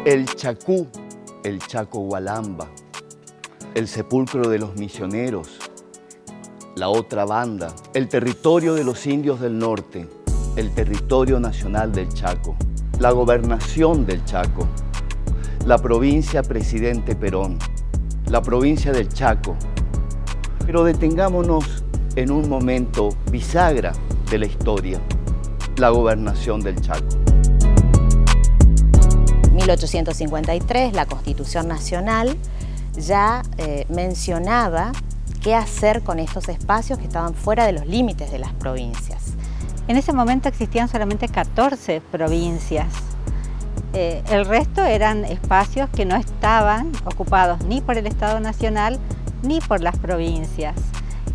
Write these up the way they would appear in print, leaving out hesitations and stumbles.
El Chacú, el Chaco Hualamba, el sepulcro de los misioneros, la otra banda, el territorio de los indios del norte, el territorio nacional del Chaco, la gobernación del Chaco, la provincia Presidente Perón, la provincia del Chaco. Pero detengámonos en un momento bisagra de la historia, la gobernación del Chaco. 1853, la Constitución Nacional ya mencionaba qué hacer con estos espacios que estaban fuera de los límites de las provincias. En ese momento existían solamente 14 provincias. El resto eran espacios que no estaban ocupados ni por el Estado Nacional ni por las provincias.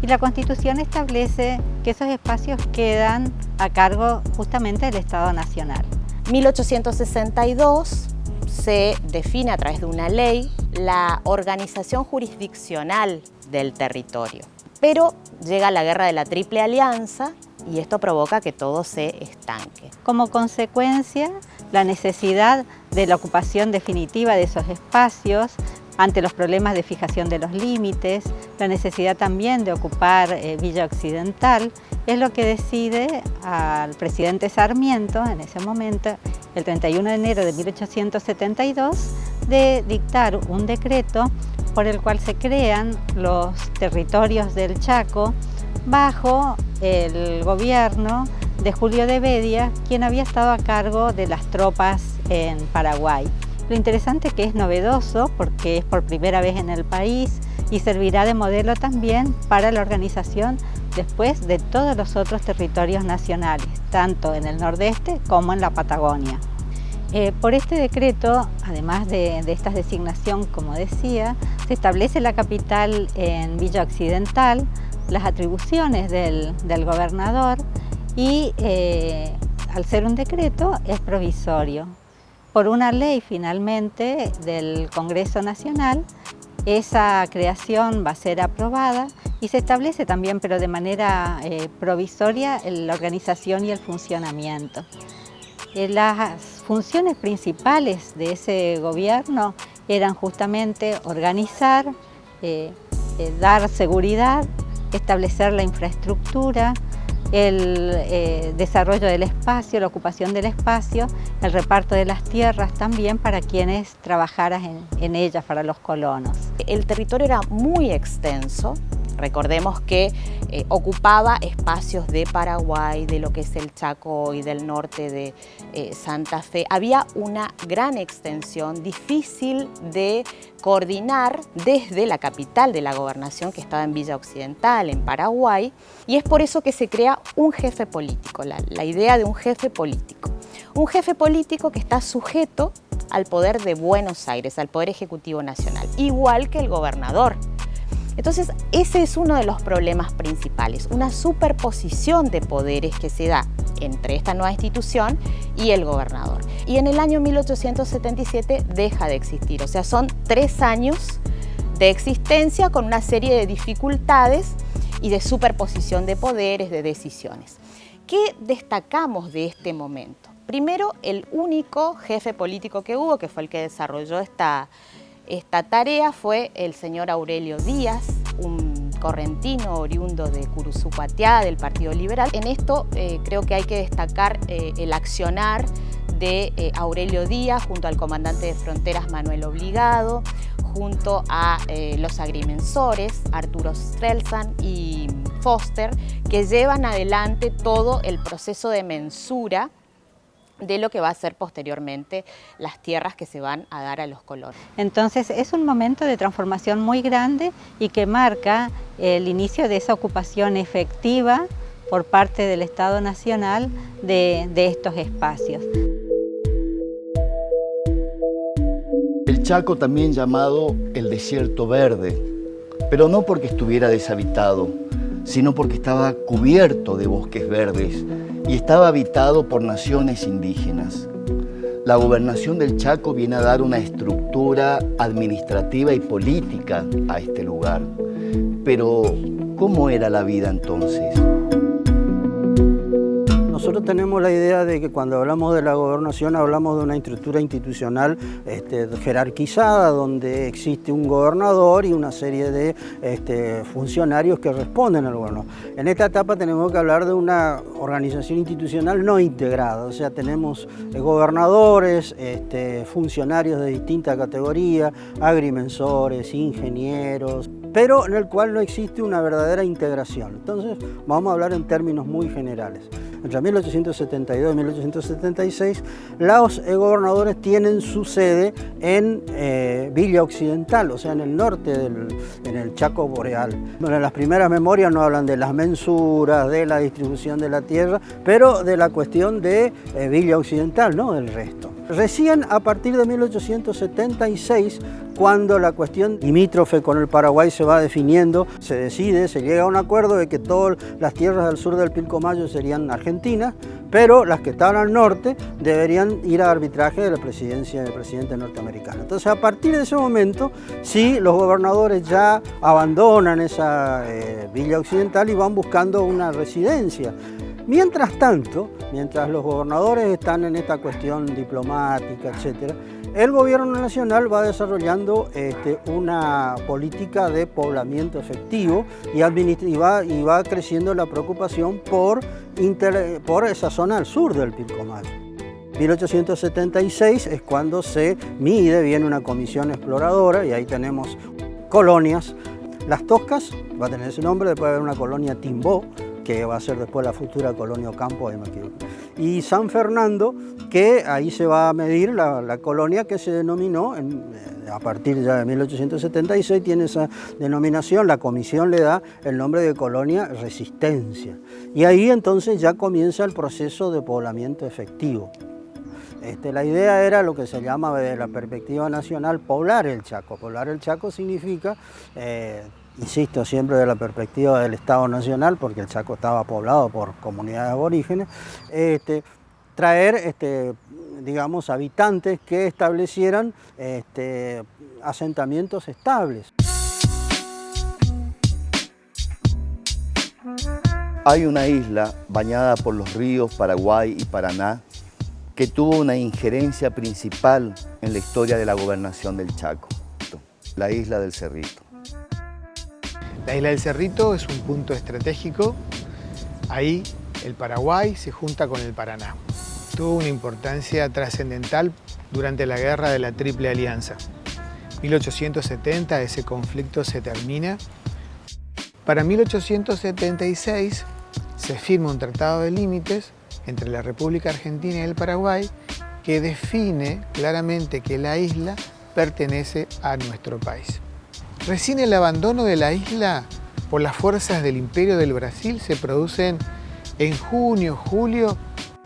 Y la Constitución establece que esos espacios quedan a cargo justamente del Estado Nacional. 1862 se define a través de una ley la organización jurisdiccional del territorio. Pero llega la guerra de la Triple Alianza y esto provoca que todo se estanque. Como consecuencia, la necesidad de la ocupación definitiva de esos espacios ante los problemas de fijación de los límites, la necesidad también de ocupar Villa Occidental, es lo que decide al presidente Sarmiento, en ese momento, el 31 de enero de 1872, de dictar un decreto por el cual se crean los territorios del Chaco bajo el gobierno de Julio de Vedia, quien había estado a cargo de las tropas en Paraguay. Lo interesante es que es novedoso porque es por primera vez en el país y servirá de modelo también para la organización después de todos los otros territorios nacionales, tanto en el nordeste como en la Patagonia. Por este decreto, además de esta designación, como decía, se establece la capital en Villa Occidental, las atribuciones del gobernador y al ser un decreto es provisorio. Por una ley finalmente del Congreso Nacional, esa creación va a ser aprobada y se establece también, pero de manera provisoria, la organización y el funcionamiento. Las funciones principales de ese gobierno eran justamente organizar, dar seguridad, establecer la infraestructura, el desarrollo del espacio, la ocupación del espacio, el reparto de las tierras también para quienes trabajaran en ellas, para los colonos. El territorio era muy extenso. Recordemos que ocupaba espacios de Paraguay, de lo que es el Chaco y del norte de Santa Fe. Había una gran extensión, difícil de coordinar desde la capital de la gobernación, que estaba en Villa Occidental, en Paraguay, y es por eso que se crea un jefe político, la idea de un jefe político. Un jefe político que está sujeto al poder de Buenos Aires, al Poder Ejecutivo Nacional, igual que el gobernador. Entonces, ese es uno de los problemas principales, una superposición de poderes que se da entre esta nueva institución y el gobernador. Y en el año 1877 deja de existir, o sea, son 3 años de existencia con una serie de dificultades y de superposición de poderes, de decisiones. ¿Qué destacamos de este momento? Primero, el único jefe político que hubo, que fue el que desarrolló esta tarea, fue el señor Aurelio Díaz, un correntino oriundo de Curuzupateá, del Partido Liberal. En esto creo que hay que destacar el accionar de Aurelio Díaz junto al comandante de fronteras Manuel Obligado, junto a los agrimensores Arturo Strelzan y Foster, que llevan adelante todo el proceso de mensura de lo que va a ser posteriormente las tierras que se van a dar a los colonos. Entonces es un momento de transformación muy grande y que marca el inicio de esa ocupación efectiva por parte del Estado Nacional de estos espacios. El Chaco, también llamado el Desierto Verde, pero no porque estuviera deshabitado, sino porque estaba cubierto de bosques verdes y estaba habitado por naciones indígenas. La gobernación del Chaco viene a dar una estructura administrativa y política a este lugar. Pero, ¿cómo era la vida entonces? nosotros tenemos la idea de que cuando hablamos de la gobernación hablamos de una estructura institucional jerarquizada, donde existe un gobernador y una serie de funcionarios que responden al gobierno. En esta etapa tenemos que hablar de una organización institucional no integrada, o sea, tenemos gobernadores, funcionarios de distintas categorías, agrimensores, ingenieros, pero en el cual no existe una verdadera integración. Entonces vamos a hablar en términos muy generales. Entre 1872 y 1876, los gobernadores tienen su sede en Villa Occidental, o sea, en el norte, en el Chaco Boreal. Bueno, las primeras memorias no hablan de las mensuras, de la distribución de la tierra, pero de la cuestión de Villa Occidental, no del resto. Recién a partir de 1876, cuando la cuestión limítrofe con el Paraguay se va definiendo, se decide, se llega a un acuerdo de que todas las tierras del sur del Pilcomayo serían argentinas, pero las que estaban al norte deberían ir a arbitraje de la presidencia del presidente norteamericano. Entonces, a partir de ese momento, sí, los gobernadores ya abandonan esa Villa Occidental y van buscando una residencia. Mientras tanto, mientras los gobernadores están en esta cuestión diplomática, etc., el gobierno nacional va desarrollando una política de poblamiento efectivo y va creciendo la preocupación por esa zona al sur del Pilcomayo. 1876 es cuando se mide, viene una comisión exploradora y ahí tenemos colonias. Las Toscas va a tener ese nombre, después va a haber una colonia Timbó, que va a ser después la futura colonia Ocampo, y San Fernando, que ahí se va a medir la colonia que se denominó, a partir ya de 1876 tiene esa denominación, la comisión le da el nombre de Colonia Resistencia. Y ahí entonces ya comienza el proceso de poblamiento efectivo. La idea era lo que se llama desde la perspectiva nacional poblar el Chaco. Poblar el Chaco significa, insisto, siempre de la perspectiva del Estado Nacional, porque el Chaco estaba poblado por comunidades aborígenes, traer, digamos, habitantes que establecieran asentamientos estables. Hay una isla bañada por los ríos Paraguay y Paraná que tuvo una injerencia principal en la historia de la gobernación del Chaco, la isla del Cerrito. La isla del Cerrito es un punto estratégico. Ahí el Paraguay se junta con el Paraná. Tuvo una importancia trascendental durante la guerra de la Triple Alianza. 1870 ese conflicto se termina. Para 1876 se firma un tratado de límites entre la República Argentina y el Paraguay que define claramente que la isla pertenece a nuestro país. Recién el abandono de la isla por las fuerzas del Imperio del Brasil se producen en junio, julio.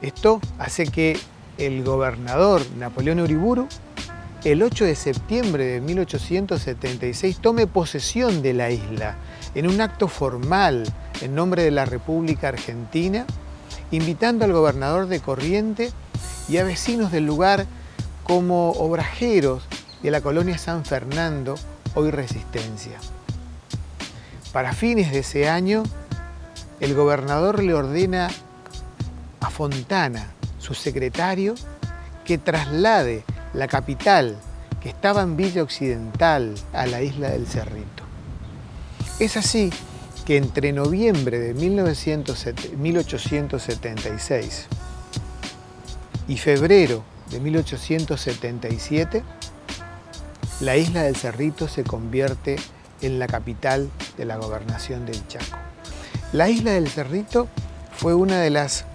Esto hace que el gobernador Napoleón Uriburu, el 8 de septiembre de 1876, tome posesión de la isla en un acto formal en nombre de la República Argentina, invitando al gobernador de Corrientes y a vecinos del lugar como obrajeros de la colonia San Fernando, hoy Resistencia. Para fines de ese año, el gobernador le ordena a Fontana, su secretario, que traslade la capital, que estaba en Villa Occidental, a la isla del Cerrito. Es así que entre noviembre de 1876 y febrero de 1877, la isla del Cerrito se convierte en la capital de la gobernación del Chaco. La isla del Cerrito fue una de las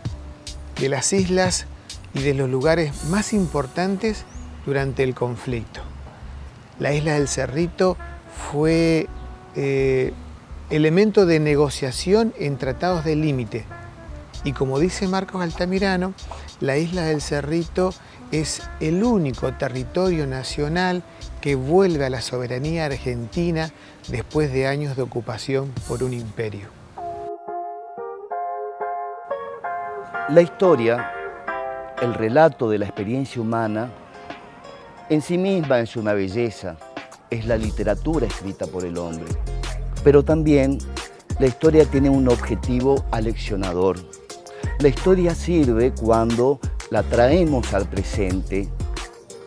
islas y de los lugares más importantes durante el conflicto. La isla del Cerrito fue elemento de negociación en tratados de límite. Y como dice Marcos Altamirano, la isla del Cerrito es el único territorio nacional que vuelve a la soberanía argentina después de años de ocupación por un imperio. La historia, el relato de la experiencia humana, en sí misma es una belleza, es la literatura escrita por el hombre. Pero también la historia tiene un objetivo aleccionador. La historia sirve cuando la traemos al presente,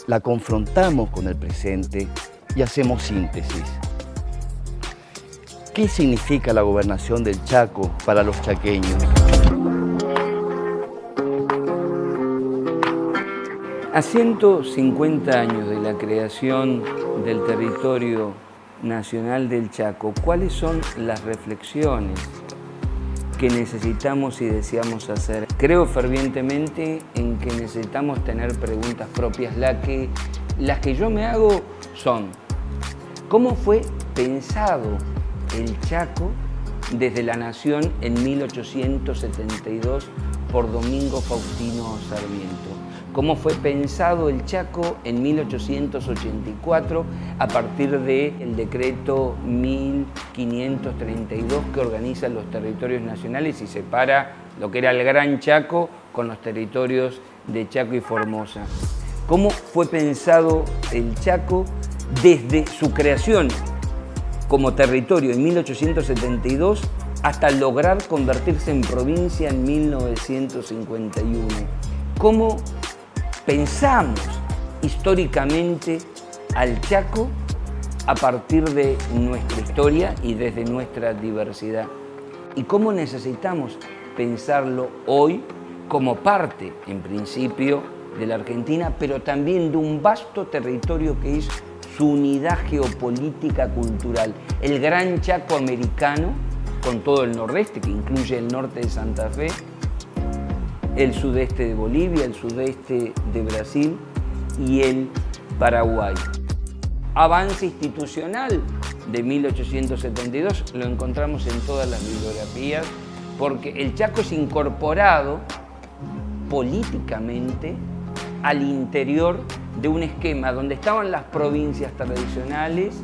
la confrontamos con el presente y hacemos síntesis. ¿Qué significa la gobernación del Chaco para los chaqueños? A 150 años de la creación del territorio nacional del Chaco, ¿cuáles son las reflexiones que necesitamos y deseamos hacer? Creo fervientemente en que necesitamos tener preguntas propias. Las que yo me hago son: ¿cómo fue pensado el Chaco desde la nación en 1872 por Domingo Faustino Sarmiento? ¿Cómo fue pensado el Chaco en 1884 a partir del decreto 1532 que organiza los territorios nacionales y separa lo que era el Gran Chaco con los territorios de Chaco y Formosa? ¿Cómo fue pensado el Chaco desde su creación como territorio en 1872 hasta lograr convertirse en provincia en 1951? ¿Cómo pensamos históricamente al Chaco a partir de nuestra historia y desde nuestra diversidad? ¿Y cómo necesitamos pensarlo hoy como parte, en principio, de la Argentina, pero también de un vasto territorio que es su unidad geopolítica cultural? El Gran Chaco americano, con todo el nordeste, que incluye el norte de Santa Fe, el sudeste de Bolivia, el sudeste de Brasil y el Paraguay. Avance institucional de 1872 lo encontramos en todas las bibliografías, porque el Chaco es incorporado políticamente al interior de un esquema donde estaban las provincias tradicionales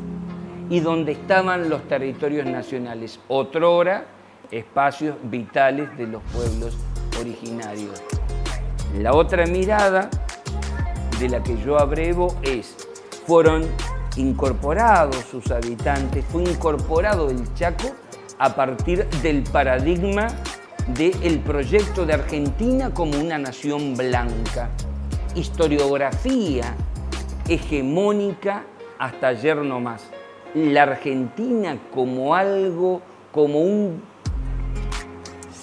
y donde estaban los territorios nacionales, otrora espacios vitales de los pueblos originarios. La otra mirada de la que yo abrevo es: fueron incorporados sus habitantes, fue incorporado el Chaco a partir del paradigma del proyecto de Argentina como una nación blanca, historiografía hegemónica hasta ayer no más. La Argentina como algo, como un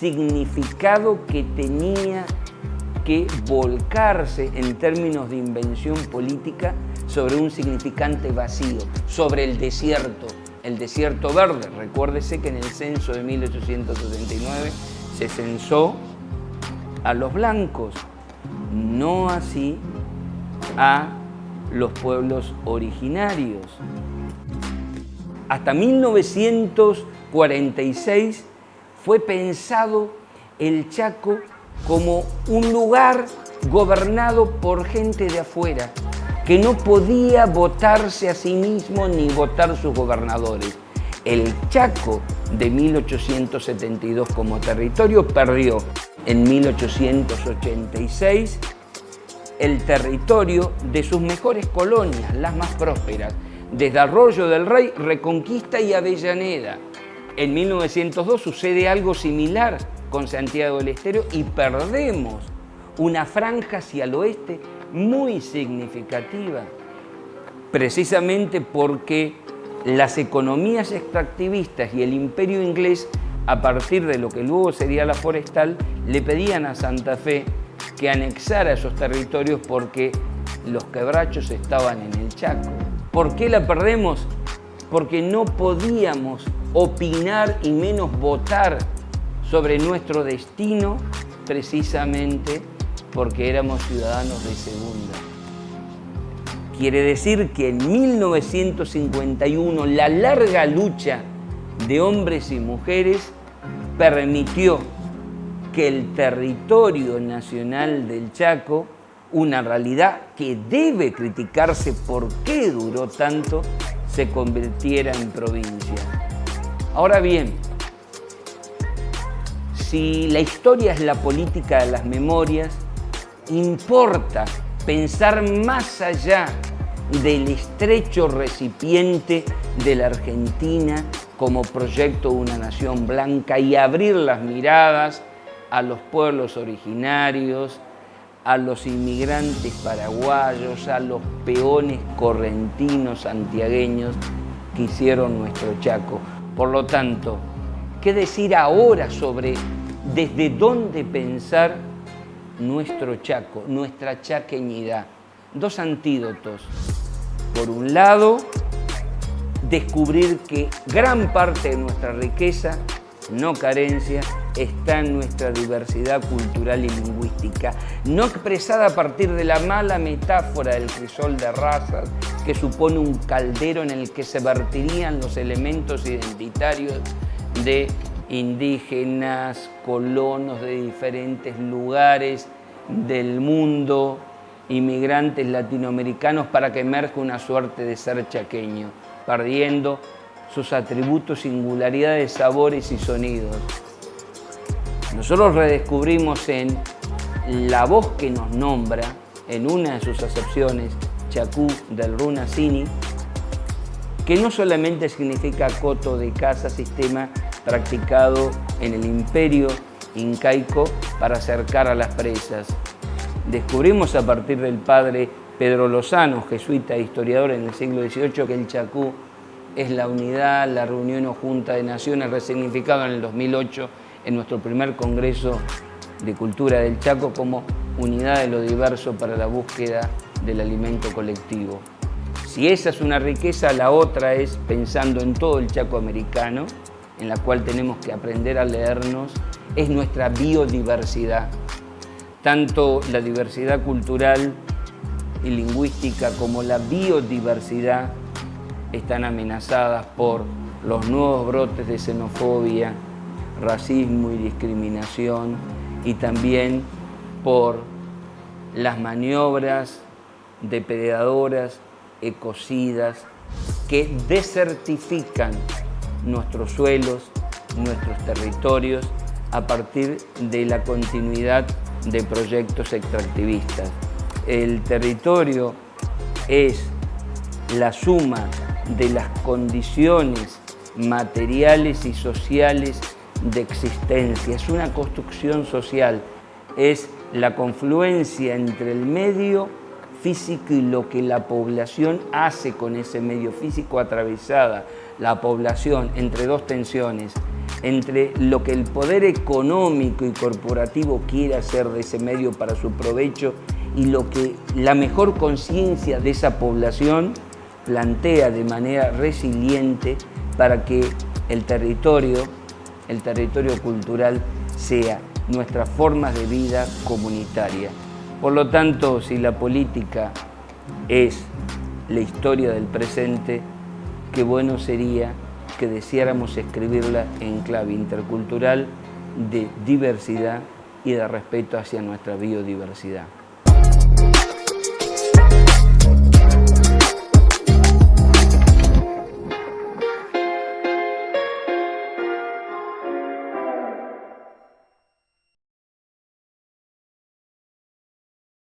significado que tenía que volcarse en términos de invención política sobre un significante vacío, sobre el desierto verde. Recuérdese que en el censo de 1879 se censó a los blancos, no así a los pueblos originarios. Hasta 1946 fue pensado el Chaco como un lugar gobernado por gente de afuera, que no podía votarse a sí mismo ni votar sus gobernadores. El Chaco de 1872 como territorio perdió en 1886 el territorio de sus mejores colonias, las más prósperas, desde Arroyo del Rey, Reconquista y Avellaneda. En 1902 sucede algo similar con Santiago del Estero y perdemos una franja hacia el oeste muy significativa, precisamente porque las economías extractivistas y el imperio inglés, a partir de lo que luego sería la forestal, le pedían a Santa Fe que anexara esos territorios porque los quebrachos estaban en el Chaco. ¿Por qué la perdemos? Porque no podíamos opinar y menos votar sobre nuestro destino, precisamente porque éramos ciudadanos de segunda. Quiere decir que en 1951 la larga lucha de hombres y mujeres permitió que el territorio nacional del Chaco, una realidad que debe criticarse por qué duró tanto, se convirtiera en provincia. Ahora bien, si la historia es la política de las memorias, importa pensar más allá del estrecho recipiente de la Argentina como proyecto de una nación blanca y abrir las miradas a los pueblos originarios, a los inmigrantes paraguayos, a los peones correntinos, santiagueños que hicieron nuestro Chaco. Por lo tanto, ¿qué decir ahora sobre desde dónde pensar nuestro Chaco, nuestra chaqueñidad? Dos antídotos. Por un lado, descubrir que gran parte de nuestra riqueza, no carencia, está en nuestra diversidad cultural y lingüística, no expresada a partir de la mala metáfora del crisol de razas que supone un caldero en el que se vertirían los elementos identitarios de indígenas, colonos de diferentes lugares del mundo, inmigrantes latinoamericanos, para que emerja una suerte de ser chaqueño, perdiendo sus atributos, singularidades, sabores y sonidos. Nosotros redescubrimos en la voz que nos nombra, en una de sus acepciones, Chacú del Runacini, que no solamente significa coto de casa, sistema practicado en el imperio incaico para acercar a las presas. Descubrimos a partir del padre Pedro Lozano, jesuita e historiador en el siglo XVIII, que el Chacú es la unidad, la reunión o junta de naciones, resignificado en el 2008 en nuestro primer Congreso de Cultura del Chaco como unidad de lo diverso para la búsqueda del alimento colectivo. Si esa es una riqueza, la otra es pensando en todo el Chaco americano, en la cual tenemos que aprender a leernos, es nuestra biodiversidad. Tanto la diversidad cultural y lingüística como la biodiversidad están amenazadas por los nuevos brotes de xenofobia, racismo y discriminación, y también por las maniobras depredadoras, ecocidas, que desertifican nuestros suelos, nuestros territorios, a partir de la continuidad de proyectos extractivistas. El territorio es la suma de las condiciones materiales y sociales de existencia, es una construcción social, es la confluencia entre el medio físico y lo que la población hace con ese medio físico, atravesada la población entre dos tensiones, entre lo que el poder económico y corporativo quiere hacer de ese medio para su provecho y lo que la mejor conciencia de esa población plantea de manera resiliente para que el territorio cultural sea nuestras formas de vida comunitaria. Por lo tanto, si la política es la historia del presente, qué bueno sería que deseáramos escribirla en clave intercultural de diversidad y de respeto hacia nuestra biodiversidad.